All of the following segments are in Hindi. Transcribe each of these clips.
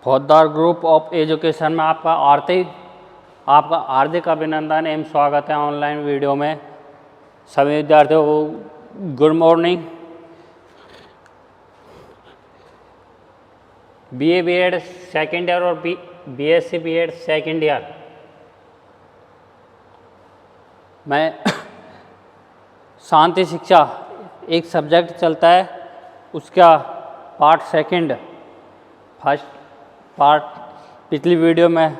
फौजदार ग्रुप ऑफ एजुकेशन में आपका हार्दिक अभिनंदन एवं स्वागत है ऑनलाइन वीडियो में। सभी विद्यार्थियों को good morning. BA BEd second year और बीएससी बीएड सेकेंड ईयर में शांति शिक्षा एक सब्जेक्ट चलता है, उसका पार्ट सेकंड फर्स्ट पार्ट पिछली वीडियो में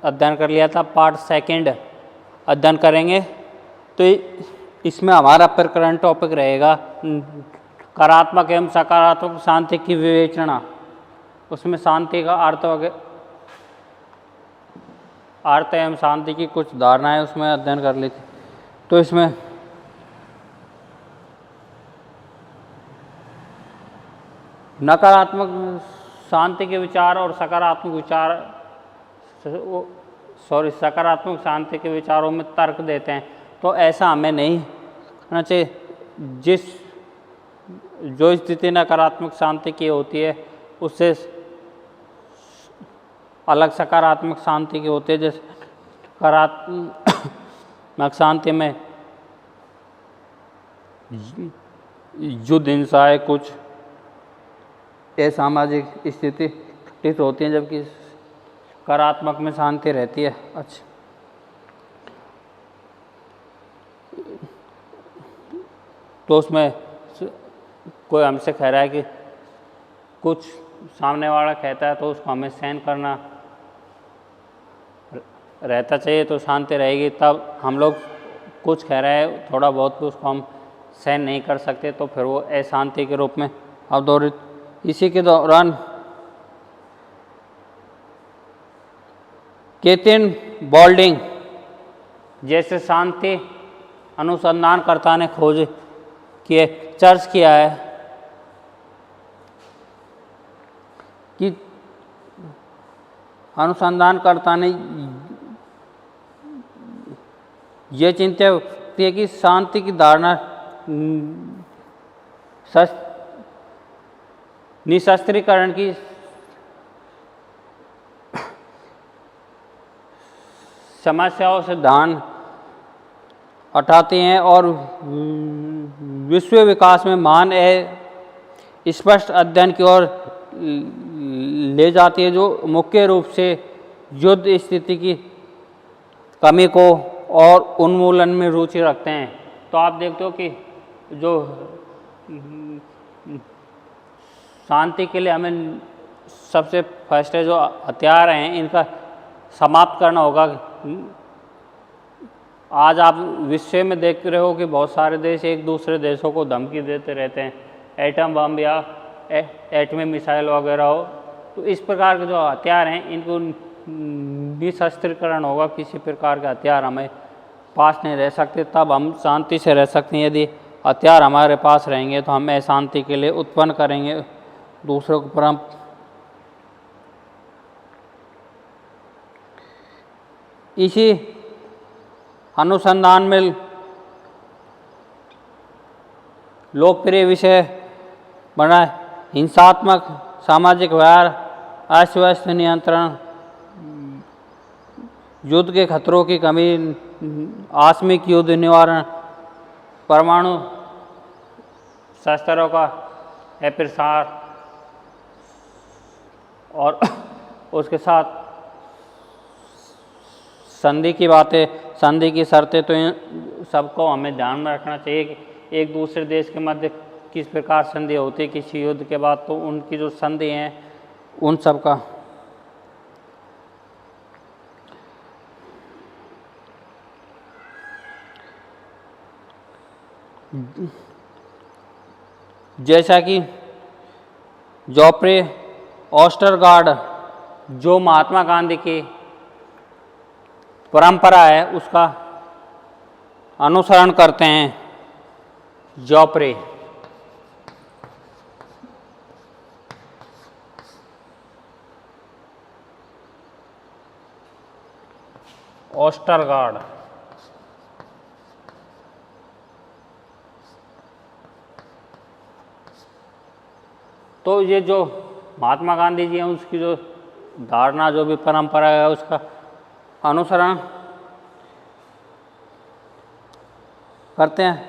अध्ययन कर लिया था, पार्ट सेकंड अध्ययन करेंगे। तो इसमें हमारा प्रकरण टॉपिक रहेगा नकारात्मक एवं सकारात्मक शांति की विवेचना। उसमें शांति का अर्थ एवं शांति की कुछ धारणाएं उसमें अध्ययन कर ली थी। तो इसमें नकारात्मक शांति के विचार और सकारात्मक शांति के विचारों में तर्क देते हैं। तो ऐसा हमें नहीं होना चाहिए। जो स्थिति नकारात्मक शांति की होती है उससे अलग सकारात्मक शांति की होती है। जैसे सकारात्मक शांति में युद्ध हिंसाएं कुछ असामाजिक स्थिति होती हैं, जबकि सकारात्मक में शांति रहती है। अच्छा, तो उसमें कोई हमसे कह रहा है कि कुछ सामने वाला कहता है तो उसको हमें सहन करना रहता चाहिए, तो शांति रहेगी। तब हम लोग कुछ कह रहे हैं थोड़ा बहुत उसको हम सहन नहीं कर सकते तो फिर वो अशांति के रूप में अवदोरित। इसी के दौरान केतिन बॉल्डिंग जैसे शांति अनुसंधानकर्ता ने खोज किए चर्च किया है कि अनुसंधानकर्ता ने ये चिंता व्यक्त है कि शांति की धारणा निशस्त्रीकरण की समस्याओं से ध्यान हटाती हैं और विश्व विकास में महान स्पष्ट अध्ययन की ओर ले जाती है, जो मुख्य रूप से युद्ध स्थिति की कमी को और उन्मूलन में रुचि रखते हैं। तो आप देखते हो कि जो शांति के लिए हमें सबसे फर्स्ट है जो हथियार हैं इनका समाप्त करना होगा। आज आप विश्व में देख रहे हो कि बहुत सारे देश एक दूसरे देशों को धमकी देते रहते हैं, एटम बम या एटमी मिसाइल वगैरह हो। तो इस प्रकार के जो हथियार हैं इनको निशस्त्रीकरण होगा। किसी प्रकार के हथियार हमें पास नहीं रह सकते, तब हम शांति से रह सकते हैं। यदि हथियार हमारे पास रहेंगे तो हम अशांति के लिए उत्पन्न करेंगे दूसरों को। परम इसी अनुसंधान में लोकप्रिय विषय बना हिंसात्मक सामाजिक व्यवहार, अव्यवस्था नियंत्रण, युद्ध के खतरों की कमी, आकस्मिक युद्ध निवारण, परमाणु शस्त्रों का अप्रसार और उसके साथ संधि की बातें, संधि की शर्तें। तो इन सबको हमें ध्यान में रखना चाहिए कि एक दूसरे देश के मध्य किस प्रकार संधि होती है किसी युद्ध के बाद। तो उनकी जो संधि हैं उन सब का जैसा कि जोफ्रे ओस्टरगार्ड जो महात्मा गांधी की परंपरा है उसका अनुसरण करते हैं। जोफ्रे ओस्टरगार्ड तो ये जो महात्मा गांधी जी हैं उसकी जो धारणा जो भी परंपरा है उसका अनुसरण करते हैं।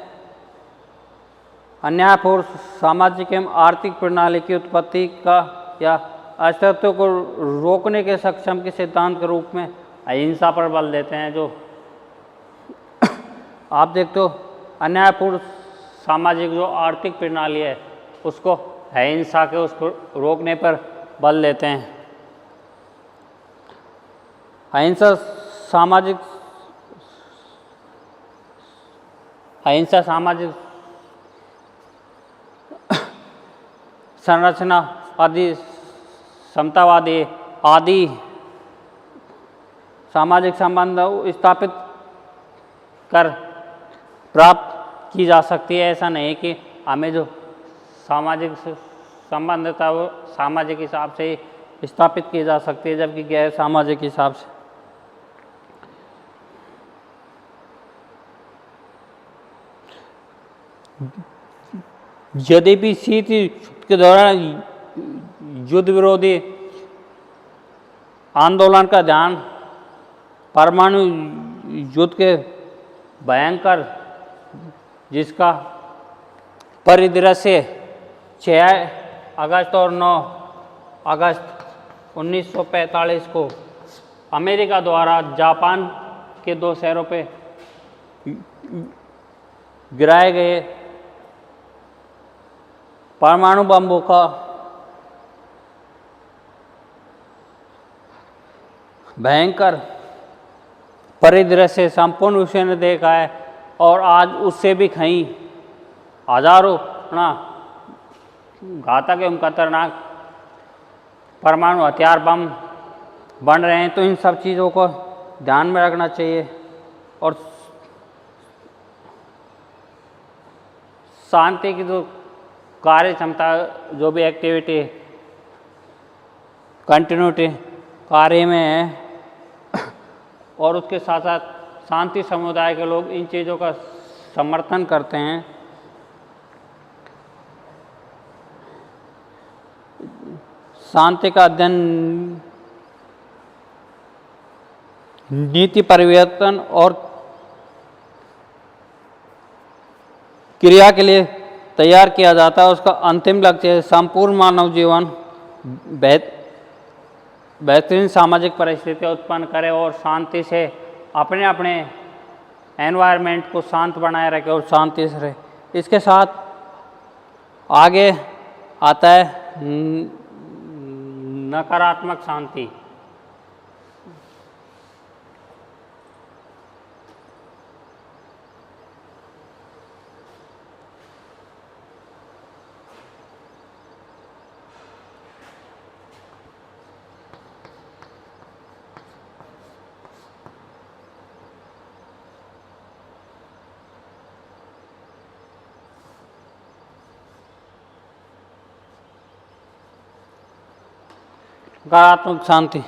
अन्यायपूर्ण सामाजिक एवं आर्थिक प्रणाली की उत्पत्ति का या अस्तित्व को रोकने के सक्षम के सिद्धांत के रूप में अहिंसा पर बल देते हैं। जो आप देखते हो अन्यायपूर्ण सामाजिक जो आर्थिक प्रणाली है उसको अहिंसा के उसको रोकने पर बल देते हैं। अहिंसा सामाजिक संरचना आदि समतावादी आदि सामाजिक संबंध स्थापित कर प्राप्त की जा सकती है। ऐसा नहीं कि हमें जो सामाजिक संबंध था वो सामाजिक हिसाब से स्थापित की जा सकती है, जबकि गैर सामाजिक हिसाब से। यद्यपि शीत युद्ध के दौरान युद्ध विरोधी आंदोलन का ध्यान परमाणु युद्ध के भयंकर जिसका परिदृश्य 6 अगस्त और 9 अगस्त 1945 को अमेरिका द्वारा जापान के 2 शहरों पे गिराए गए परमाणु बमों का भयंकर परिदृश्य संपूर्ण विश्व ने देखा है। और आज उससे भी कहीं हजारों गुना घातक एवं खतरनाक परमाणु हथियार बम बन रहे हैं। तो इन सब चीज़ों को ध्यान में रखना चाहिए और शांति की जो कार्य क्षमता जो भी एक्टिविटी कंटिन्यूटी कार्य में है और उसके साथ साथ शांति समुदाय के लोग इन चीज़ों का समर्थन करते हैं। शांति का अध्ययन नीति परिवर्तन और क्रिया के लिए तैयार किया जाता है। उसका अंतिम लक्ष्य है संपूर्ण मानव जीवन बेहतरीन सामाजिक परिस्थितियाँ उत्पन्न करे और शांति से अपने अपने एनवायरनमेंट को शांत बनाए रखे और शांति से रहे। इसके साथ आगे आता है नकारात्मक शांति। नकारात्मक शांति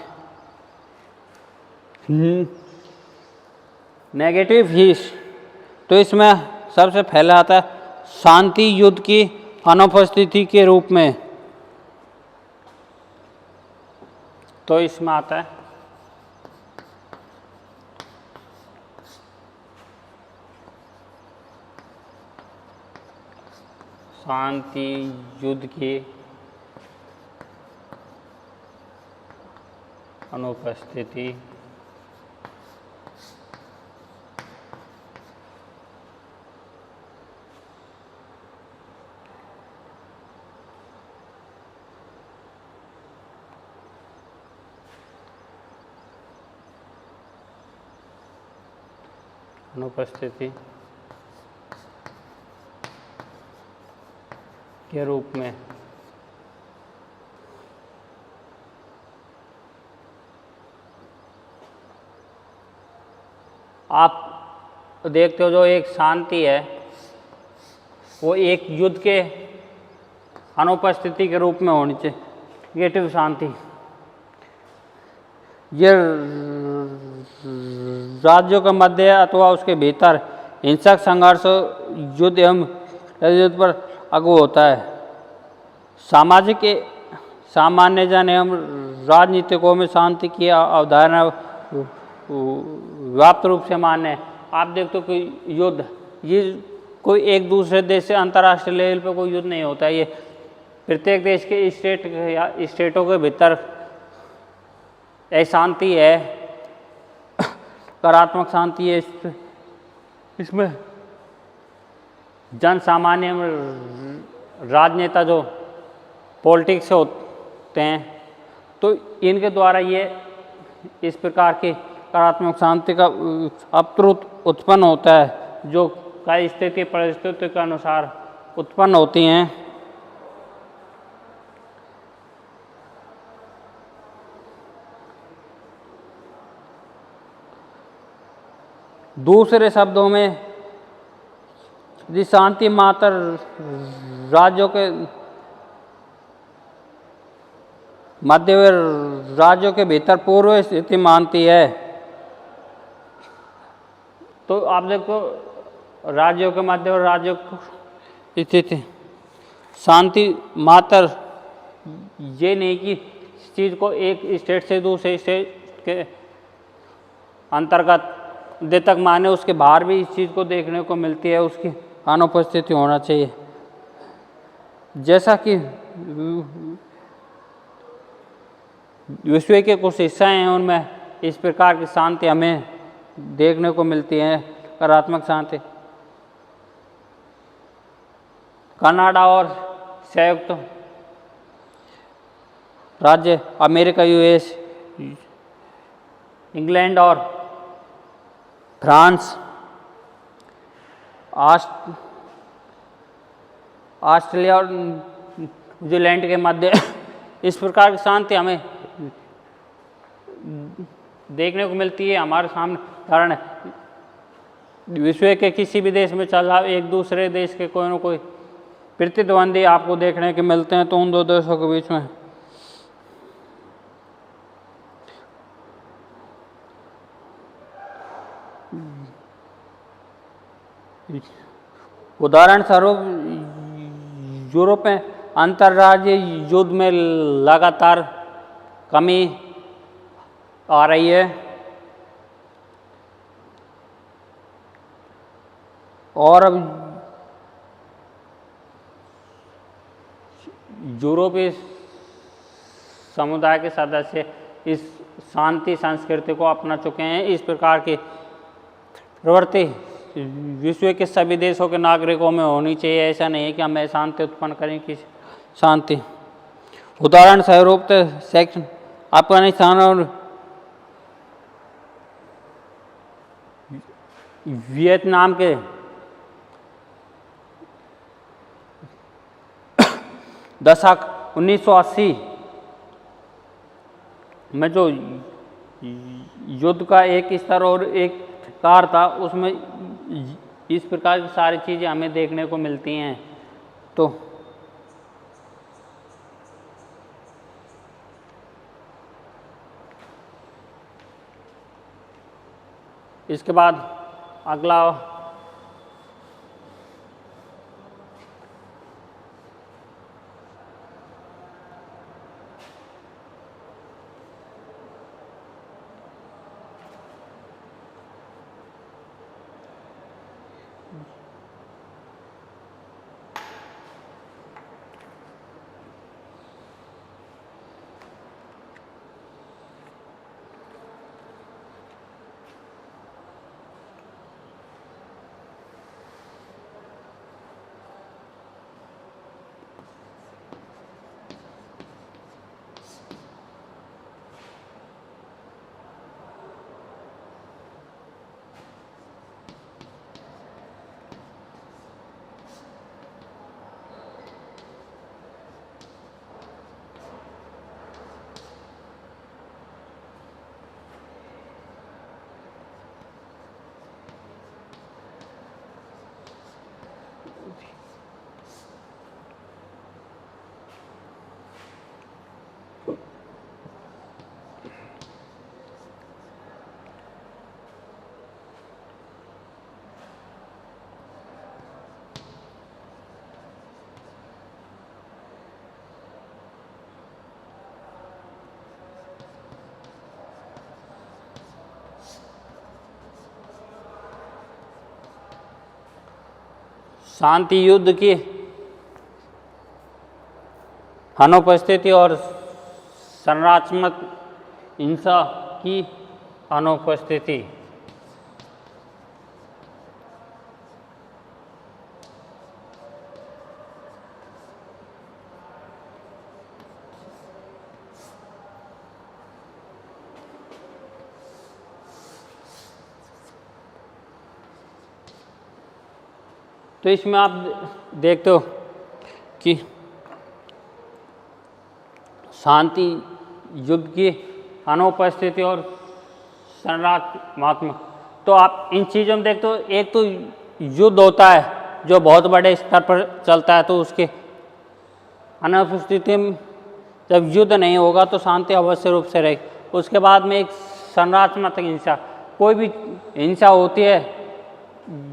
नेगेटिव हीस। तो इसमें सबसे पहले आता है शांति युद्ध की अनुपस्थिति के रूप में। तो इसमें आता है शांति युद्ध की अनुपस्थिति के रूप में। आप देखते हो जो एक शांति है वो एक युद्ध के अनुपस्थिति के रूप में होनी चाहिए। नेगेटिव शांति ये राज्यों के मध्य अथवा उसके भीतर हिंसक संघर्ष युद्ध एवं युद्ध पर लागू होता है। सामाजिक सामान्य जन एवं राजनीतिकों में शांति की अवधारणा व्याप्त रूप से मान्य है। आप देखते हो कि युद्ध, ये कोई एक दूसरे देश से अंतर्राष्ट्रीय लेवल पे कोई युद्ध नहीं होता है, ये प्रत्येक देश के स्टेट या स्टेटों के भीतर अशांति है, नकारात्मक शांति है। इसमें जन सामान्य में राजनेता जो पॉलिटिक्स से होते हैं, तो इनके द्वारा ये इस प्रकार की नकारात्मक शांति का अवतृत उत्पन्न होता है, जो कई स्थिति परिस्थिति के अनुसार उत्पन्न होती हैं। दूसरे शब्दों में यदि शांति मात्र राज्यों के मध्यवर्ती राज्यों के भीतर पूर्व स्थिति मानती है, तो आप देखो राज्यों के मध्य और राज्यों की स्थिति शांति मात्र ये नहीं कि इस चीज़ को एक स्टेट से दूसरे स्टेट के अंतर्गत दे तक माने, उसके बाहर भी इस चीज़ को देखने को मिलती है, उसकी अनुपस्थिति होना चाहिए। जैसा कि विश्व के कुछ हिस्से हैं, उनमें इस प्रकार की शांति हमें देखने को मिलती है, नकारात्मक शांति। कनाडा और संयुक्त राज्य अमेरिका, यूएस, इंग्लैंड और फ्रांस, ऑस्ट्रेलिया और न्यूजीलैंड के मध्य इस प्रकार की शांति हमें देखने को मिलती है। हमारे सामने कारण विश्व के किसी भी देश में चल रहा एक दूसरे देश के कोई न कोई प्रतिद्वंदी आपको देखने के मिलते हैं, तो उन दो देशों के बीच में उदाहरण स्वरूप यूरोप में अंतर्राज्यीय युद्ध में लगातार कमी आ रही है, और अब यूरोपीय समुदाय के सदस्य इस शांति संस्कृति को अपना चुके हैं। इस प्रकार की प्रवृत्ति विश्व के सभी देशों के नागरिकों में होनी चाहिए। ऐसा नहीं है कि हमें शांति उत्पन्न करें कि शांति। उदाहरण स्वरूप सेक्शन अफगानिस्तान और वियतनाम के दशक 1980 में जो युद्ध का एक स्तर और एक कार था, उसमें इस प्रकार की सारी चीज़ें हमें देखने को मिलती हैं। तो इसके बाद अगला शांति युद्ध की अनुपस्थिति और संरचनात्मक हिंसा की अनुपस्थिति। तो इसमें आप देखते हो कि शांति युद्ध की अनुपस्थिति और संरचनात्मक, तो आप इन चीज़ों में देखते हो, एक तो युद्ध होता है जो बहुत बड़े स्तर पर चलता है, तो उसके अनुपस्थिति में जब युद्ध नहीं होगा तो शांति अवश्य रूप से रहेगी। उसके बाद में एक संरचनात्मक हिंसा, कोई भी हिंसा होती है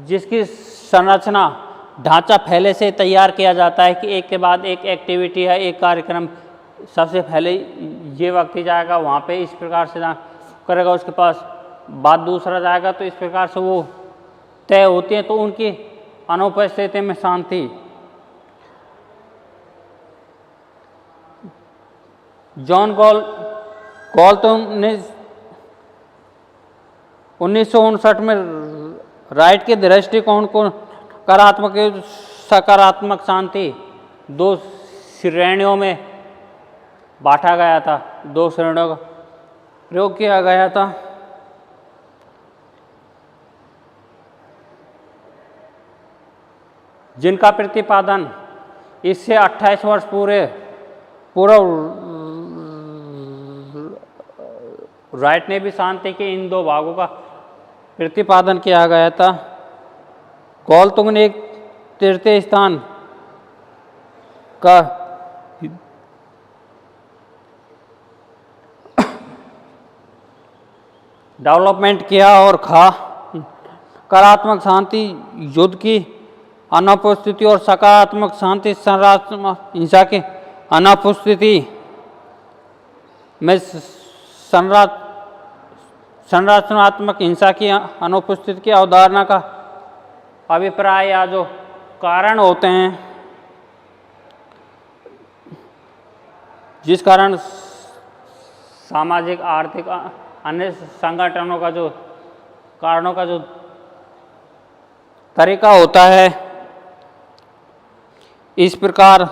जिसकी संरचना ढांचा पहले से तैयार किया जाता है कि एक के बाद एक एक्टिविटी है, एक कार्यक्रम सबसे पहले ये व्यक्ति जाएगा वहाँ पे इस प्रकार से करेगा, उसके पास बाद दूसरा जाएगा, तो इस प्रकार से वो तय होती है। तो उनकी अनुपस्थिति में शांति। जॉन गॉल्टन ने 1959 में राइट के दृष्टिकोण को सकारात्मक शांति दो श्रेणियों में बांटा गया था, दो श्रेणियों का प्रयोग किया गया था। जिनका प्रतिपादन इससे 28 वर्ष पूर्व राइट ने भी शांति के इन दो भागों का प्रतिपादन किया गया था। गॉल्टन ने एक तृतीय स्थान का डेवलपमेंट किया और सकारात्मक शांति युद्ध की अनुपस्थिति और सकारात्मक शांति हिंसा की अनुपस्थिति में संरचनात्मक हिंसा की अनुपस्थिति की अवधारणा का अभिप्राय या जो कारण होते हैं, जिस कारण सामाजिक आर्थिक अन्य संगठनों का जो कारणों का जो तरीका होता है, इस प्रकार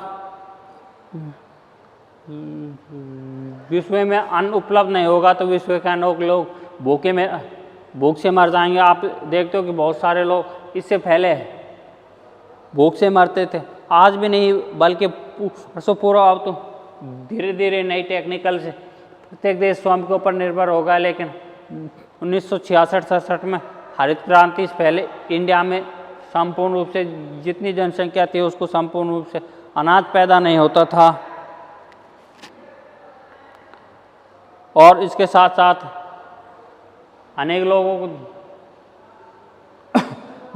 विश्व में अन्न उपलब्ध नहीं होगा तो विश्व के अनेक लोग भूख से मर जाएंगे। आप देखते हो कि बहुत सारे लोग इससे पहले भूख से मरते थे, आज भी नहीं बल्कि वर्षों पूर्व। अब तो धीरे धीरे नई टेक्निकल से प्रत्येक देश स्वयं के ऊपर निर्भर होगा, लेकिन 1966-67 में हरित क्रांति से पहले इंडिया में संपूर्ण रूप से जितनी जनसंख्या थी उसको संपूर्ण रूप से अनाज पैदा नहीं होता था। और इसके साथ साथ अनेक लोगों को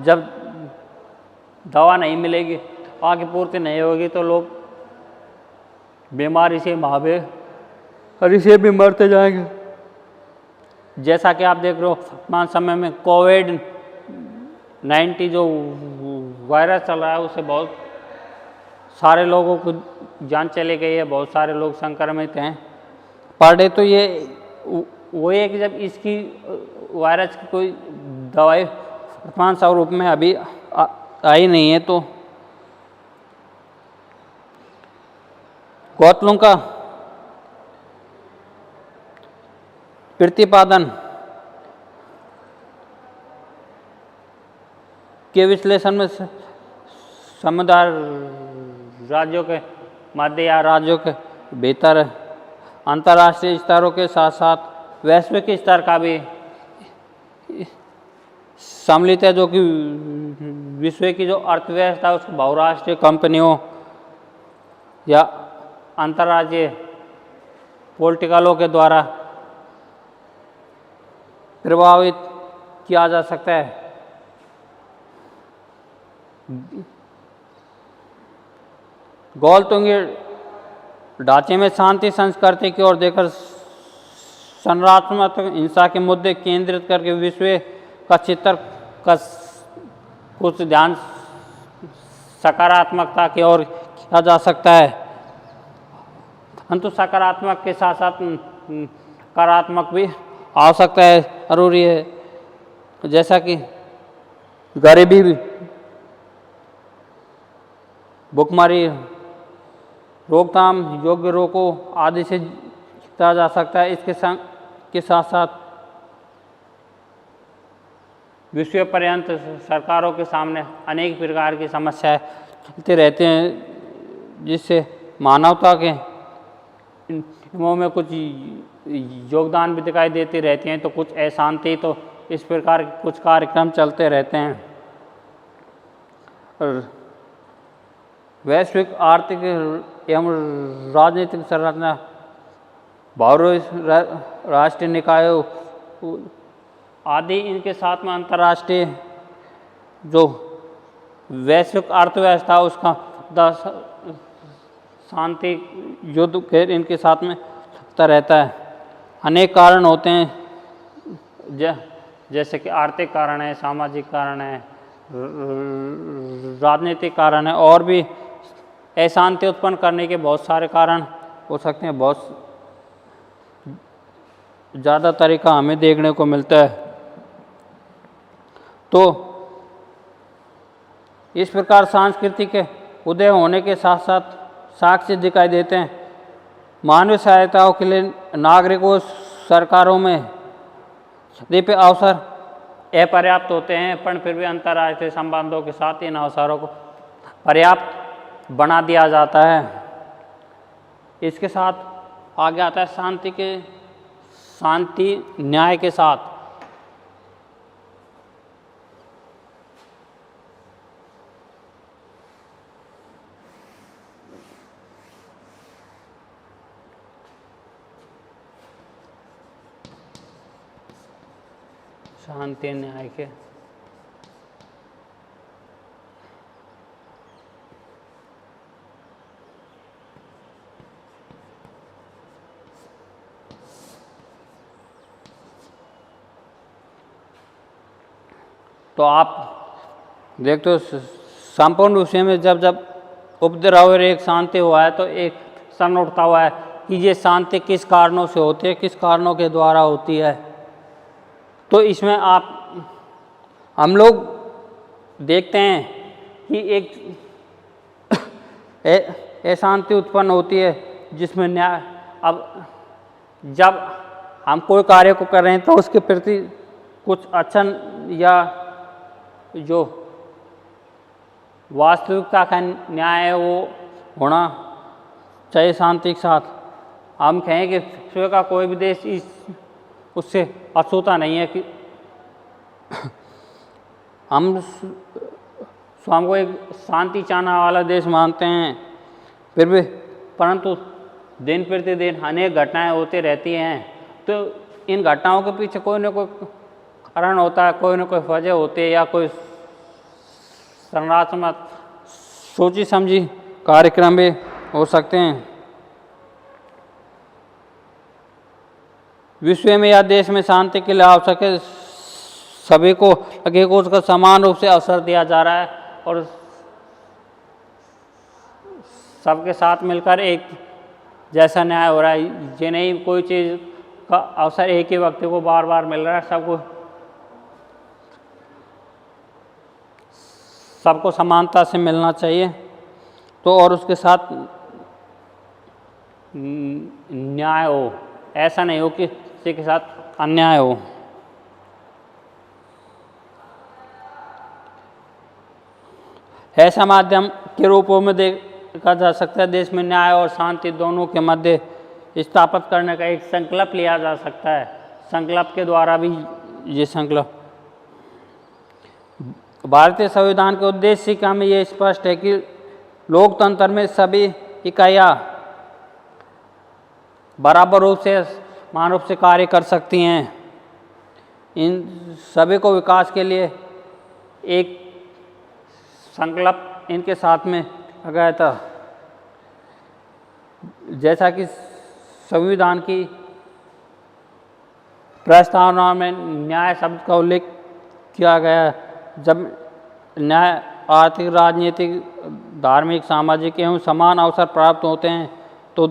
जब दवा नहीं मिलेगी, आगे पूर्ति नहीं होगी, तो लोग बीमारी से महामारी से भी मरते जाएंगे। जैसा कि आप देख रहे हो वर्तमान समय में कोविड-19 जो वायरस चल रहा है, उससे बहुत सारे लोगों को जान चली गई है, बहुत सारे लोग संक्रमित हैं। पर डे तो ये वो है कि जब इसकी वायरस की कोई दवाई वर्तमान स्वरूप में अभी आई नहीं है, तो गॉल्टन का प्रतिपादन के विश्लेषण में समुदाय राज्यों के मध्य या राज्यों के भीतर अंतर्राष्ट्रीय स्तरों के साथ साथ वैश्विक स्तर का भी सम्मिलित है, जो कि विश्व की जो अर्थव्यवस्था है उसको बहुराष्ट्रीय कंपनियों या अंतर्राज्यीय पॉलिटिकलों के द्वारा प्रभावित किया जा सकता है। गॉल्टन के ढांचे में शांति संस्कृति की ओर देखकर संरचनात्मक हिंसा के मुद्दे केंद्रित करके विश्व का चित्र का कुछ ध्यान सकारात्मकता की ओर किया जा सकता है। परंतु सकारात्मक के साथ साथ नकारात्मक भी आवश्यकता है, जरूरी है। जैसा कि गरीबी भी, भुखमरी, रोकथाम योग्य रोगों आदि से जीता जा सकता है। इसके संग के साथ साथ विश्व पर्यंत सरकारों के सामने अनेक प्रकार की समस्याएं चलते रहते हैं, जिससे मानवता के नियमों में कुछ योगदान भी दिखाई देती रहती हैं, तो कुछ अशांति, तो इस प्रकार के कुछ कार्यक्रम चलते रहते हैं। और वैश्विक आर्थिक एवं राजनीतिक संरचना, बहुराष्ट्रीय निकायों आदि, इनके साथ में अंतर्राष्ट्रीय जो वैश्विक अर्थव्यवस्था उसका शांति युद्ध के इनके साथ में चलता रहता है। अनेक कारण होते हैं, जैसे कि आर्थिक कारण है, सामाजिक कारण है, राजनीतिक कारण है, और भी अशांति उत्पन्न करने के बहुत सारे कारण हो सकते हैं। बहुत ज़्यादा तरीका हमें देखने को मिलता है। तो इस प्रकार संस्कृति के उदय होने के साथ साथ साक्ष्य दिखाई देते हैं। मानवीय सहायताओं के लिए नागरिकों, सरकारों में यद्यपि अवसर अपर्याप्त होते हैं, पर फिर भी अंतर्राष्ट्रीय संबंधों के साथ इन अवसरों को पर्याप्त बना दिया जाता है। इसके साथ आगे आता है शांति न्याय के साथ। शांति न्याय के तो आप देखते हो संपूर्ण विषय में जब जब उपद्रव और एक शांति हुआ है, तो एक प्रश्न उठता हुआ है कि ये शांति किस कारणों से होती है, किस कारणों के द्वारा होती है। तो इसमें हम लोग देखते हैं कि एक अशांति उत्पन्न होती है जिसमें न्याय, अब जब हम कोई कार्य को कर रहे हैं तो उसके प्रति कुछ अच्छा या जो वास्तविकता का न्याय है वो होना चाहिए शांति के साथ। हम कहें कि विश्व का कोई भी देश उससे अछूता नहीं है कि हम स्वयं को एक शांति चाहने वाला देश मानते हैं, फिर भी परंतु दिन प्रतिदिन अनेक घटनाएं होती रहती हैं। तो इन घटनाओं के पीछे कोई न कोई कारण होता है, कोई न कोई वजह होती है, या कोई संरचनात्मक सोची समझी कार्यक्रम भी हो सकते हैं। विश्व में या देश में शांति के लिए आवश्यक है सभी को लगे को उसका समान रूप से अवसर दिया जा रहा है, और सबके साथ मिलकर एक जैसा न्याय हो रहा है। ये नहीं कोई चीज़ का अवसर एक ही व्यक्ति को बार बार मिल रहा है, सबको समानता से मिलना चाहिए। तो और उसके साथ न्याय हो, ऐसा नहीं हो कि किसी के साथ अन्याय हो। ऐसा माध्यम के रूपों में देखा जा सकता है। देश में न्याय और शांति दोनों के मध्य स्थापित करने का एक संकल्प लिया जा सकता है। संकल्प के द्वारा भी ये संकल्प भारतीय संविधान के उद्देश्य का में ये स्पष्ट है कि लोकतंत्र में सभी इकाइयाँ बराबर रूप से समान रूप से कार्य कर सकती हैं। इन सभी को विकास के लिए एक संकल्प इनके साथ में आ गया था। जैसा कि संविधान की प्रस्तावना में न्याय शब्द का उल्लेख किया गया है। जब न्याय आर्थिक, राजनीतिक, धार्मिक, सामाजिक एवं समान अवसर प्राप्त होते हैं तो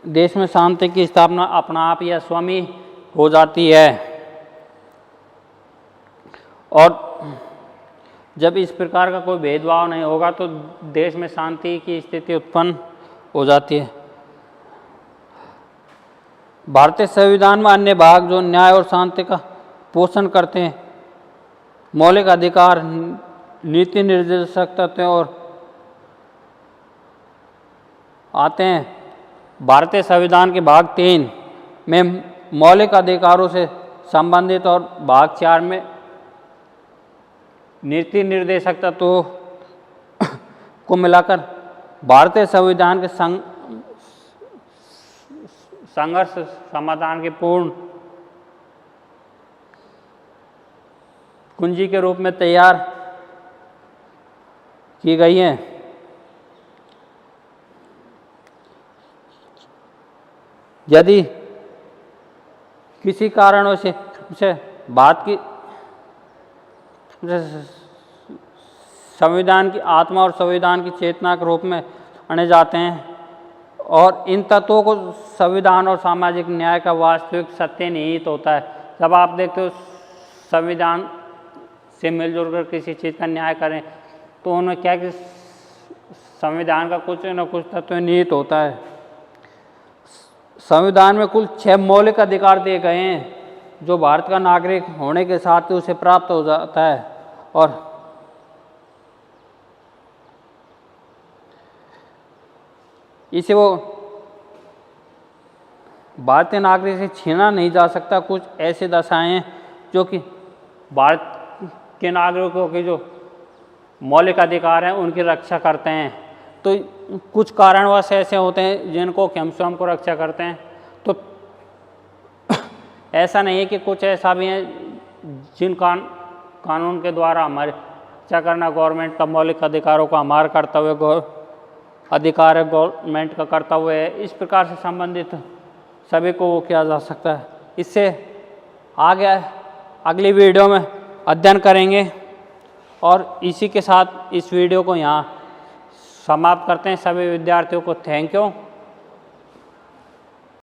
देश में शांति की स्थापना अपना आप या स्वयं ही हो जाती है। और जब इस प्रकार का कोई भेदभाव नहीं होगा तो देश में शांति की स्थिति उत्पन्न हो जाती है। भारतीय संविधान में अन्य भाग जो न्याय और शांति का पोषण करते हैं, मौलिक अधिकार, नीति निर्देशक तत्व और आते हैं। भारतीय संविधान के भाग 3 में मौलिक अधिकारों से संबंधित और भाग 4 में नीति निर्देशक तत्वों को मिलाकर भारतीय संविधान के संघर्ष समाधान के पूर्ण कुंजी के रूप में तैयार की गई हैं। यदि किसी कारणों से भारत की संविधान की आत्मा और संविधान की चेतना के रूप में माने जाते हैं और इन तत्वों को संविधान और सामाजिक न्याय का वास्तविक सत्य निहित होता है। जब आप देखते हो संविधान से मिलजुल कर किसी चीज़ का न्याय करें तो उन्हें क्या कि संविधान का कुछ न कुछ तत्व निहित होता है। संविधान में कुल 6 मौलिक अधिकार दिए गए हैं जो भारत का नागरिक होने के साथ ही उसे प्राप्त हो जाता है और इसे वो भारतीय नागरिक से छीना नहीं जा सकता। कुछ ऐसे दशाएं हैं जो कि भारत के नागरिकों के जो मौलिक अधिकार हैं उनकी रक्षा करते हैं। तो कुछ कारणवश ऐसे होते हैं जिनको हम स्वयं को रक्षा करते हैं। तो ऐसा नहीं है कि कुछ ऐसा भी है जिन कानून के द्वारा हमारे रक्षा करना गवर्नमेंट का मौलिक अधिकारों का हमारा कर्तव्य अधिकार है, गवर्नमेंट का कर्तव्य है। इस प्रकार से संबंधित सभी को वो किया जा सकता है। इससे आगे अगली वीडियो में अध्ययन करेंगे और इसी के साथ इस वीडियो को यहाँ समाप्त करते हैं। सभी विद्यार्थियों को थैंक यू।